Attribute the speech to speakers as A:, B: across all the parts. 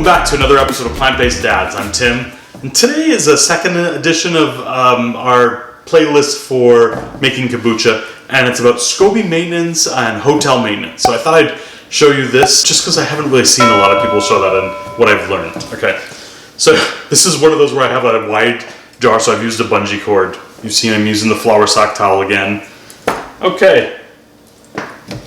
A: back to another episode of Plant-Based Dads. I'm Tim, and today is a second edition of our playlist for making kombucha, and it's about SCOBY maintenance and hotel maintenance. So I thought I'd show you this just because I haven't really seen a lot of people show that and what I've learned. Okay, so this is one of those where I have a wide jar, so I've used a bungee cord. You've seen I'm using the flour sock towel again. Okay,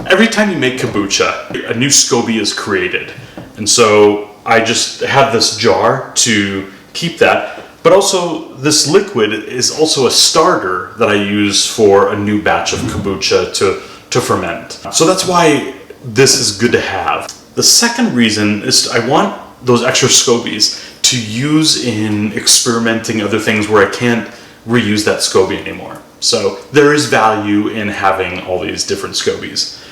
A: every time you make kombucha, a new SCOBY is created. And so I just have this jar to keep that, but also this liquid is also a starter that I use for a new batch of kombucha to ferment. So that's why this is good to have. The second reason is I want those extra SCOBYs to use in experimenting other things where I can't reuse that SCOBY anymore. So there is value in having all these different SCOBYs.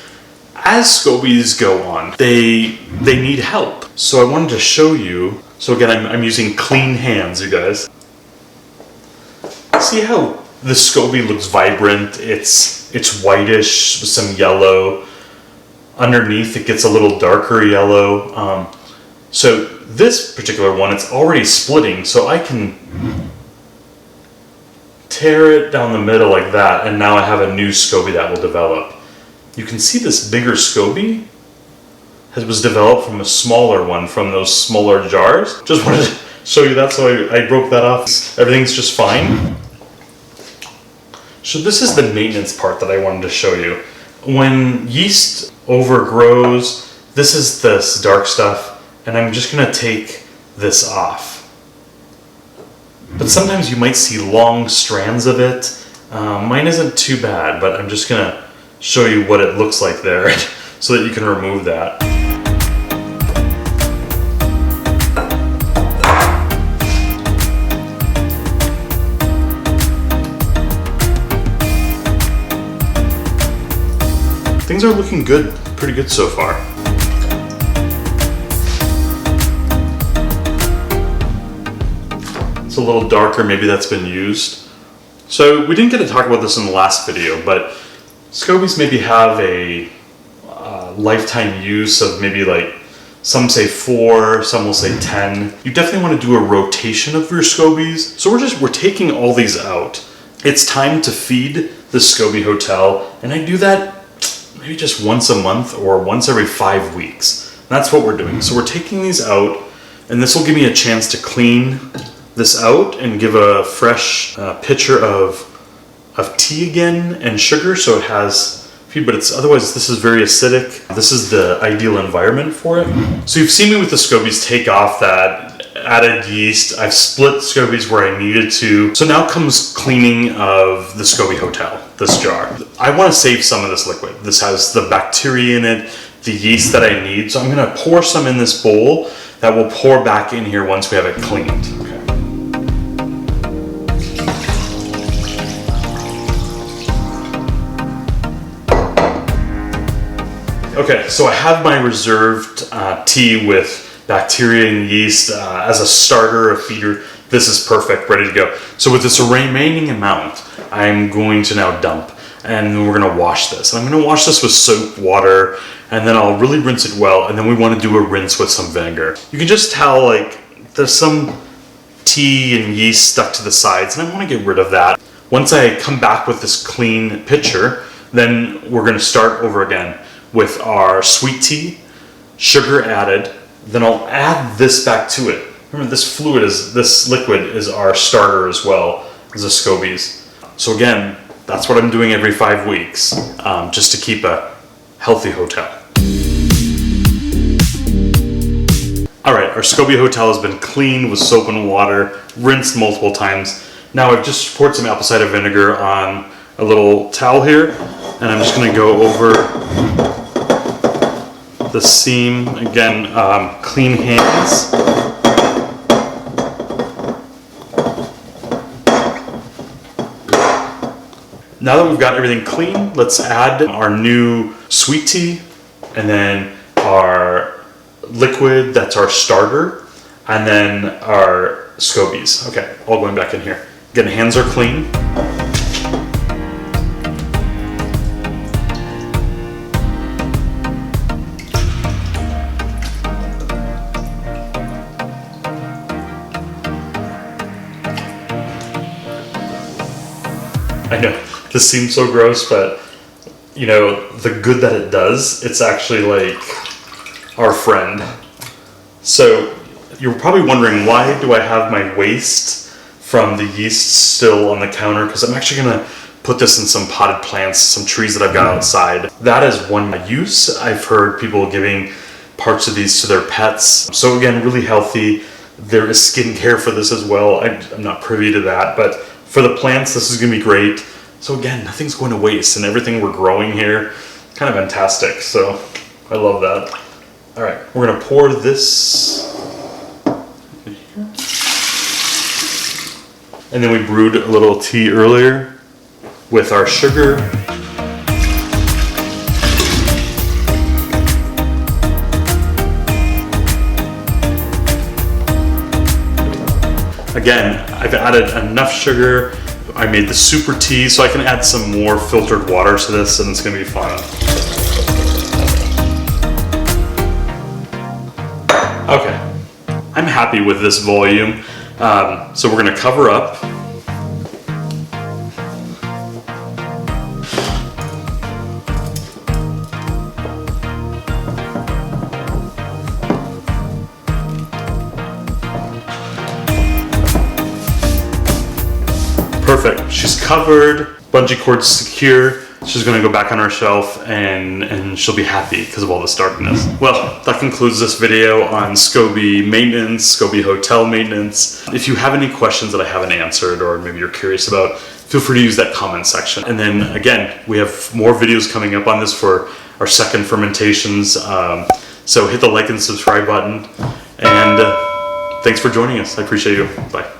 A: As SCOBYs go on, they need help. So I wanted to show you. So again, I'm using clean hands, you guys. See how the SCOBY looks vibrant? It's whitish with some yellow. Underneath it gets a little darker yellow. So this particular one, it's already splitting, so I can tear it down the middle like that, and now I have a new SCOBY that will develop. You can see this bigger SCOBY was developed from a smaller one from those smaller jars. Just wanted to show you that, so I broke that off. Everything's just fine. So this is the maintenance part that I wanted to show you. When yeast overgrows, this is this dark stuff, and I'm just gonna take this off. But sometimes you might see long strands of it. Mine isn't too bad, but I'm just gonna show you what it looks like there so that you can remove that. Things are looking good, pretty good so far. It's a little darker, maybe that's been used. So we didn't get to talk about this in the last video, but SCOBYs maybe have a lifetime use of maybe like, some say 4, some will say 10. You definitely want to do a rotation of your SCOBYs. So we're taking all these out. It's time to feed the SCOBY Hotel, and I do that maybe just once a month or once every 5 weeks. That's what we're doing. So we're taking these out, and this will give me a chance to clean this out and give a fresh pitcher of tea again and sugar, so it has feed, but otherwise this is very acidic. This is the ideal environment for it. So you've seen me with the SCOBYs take off that added yeast. I've split SCOBYs where I needed to. So now comes cleaning of the SCOBY Hotel, this jar. I want to save some of this liquid. This has the bacteria in it, the yeast that I need. So I'm going to pour some in this bowl that will pour back in here once we have it cleaned. Okay, so I have my reserved tea with bacteria and yeast as a starter, a feeder. This is perfect, ready to go. So with this remaining amount, I'm going to now dump, and we're gonna wash this. And I'm gonna wash this with soap, water, and then I'll really rinse it well, and then we wanna do a rinse with some vinegar. You can just tell, like, there's some tea and yeast stuck to the sides, and I wanna get rid of that. Once I come back with this clean pitcher, then we're gonna start over again with our sweet tea, sugar added, then I'll add this back to it. Remember, this liquid is our starter as well as the SCOBYs. So again, that's what I'm doing every 5 weeks, just to keep a healthy hotel. All right, our SCOBY Hotel has been cleaned with soap and water, rinsed multiple times. Now I've just poured some apple cider vinegar on a little towel here, and I'm just gonna go over the seam again. Clean hands. Now that we've got everything clean, let's add our new sweet tea, and then our liquid, that's our starter, and then our SCOBYs. Okay, all going back in here. Again, hands are clean. I know, this seems so gross, but you know, the good that it does, it's actually like our friend. So you're probably wondering, why do I have my waste from the yeast still on the counter? Because I'm actually gonna put this in some potted plants, some trees that I've got outside. That is one use. I've heard people giving parts of these to their pets. So again, really healthy. There is skincare for this as well. I'm not privy to that, but for the plants, this is gonna be great. So again, nothing's going to waste, and everything we're growing here, kind of fantastic. So I love that. All right, we're gonna pour this in here. And then we brewed a little tea earlier with our sugar. Again, I've added enough sugar. I made the super tea, so I can add some more filtered water to this, and it's gonna be fun. Okay, I'm happy with this volume. So we're gonna cover up. Perfect, she's covered, bungee cord's secure. She's gonna go back on our shelf and she'll be happy because of all this darkness. Well, that concludes this video on SCOBY maintenance, SCOBY Hotel maintenance. If you have any questions that I haven't answered, or maybe you're curious about, feel free to use that comment section. And then again, we have more videos coming up on this for our second fermentations. So hit the like and subscribe button, and thanks for joining us. I appreciate you. Bye.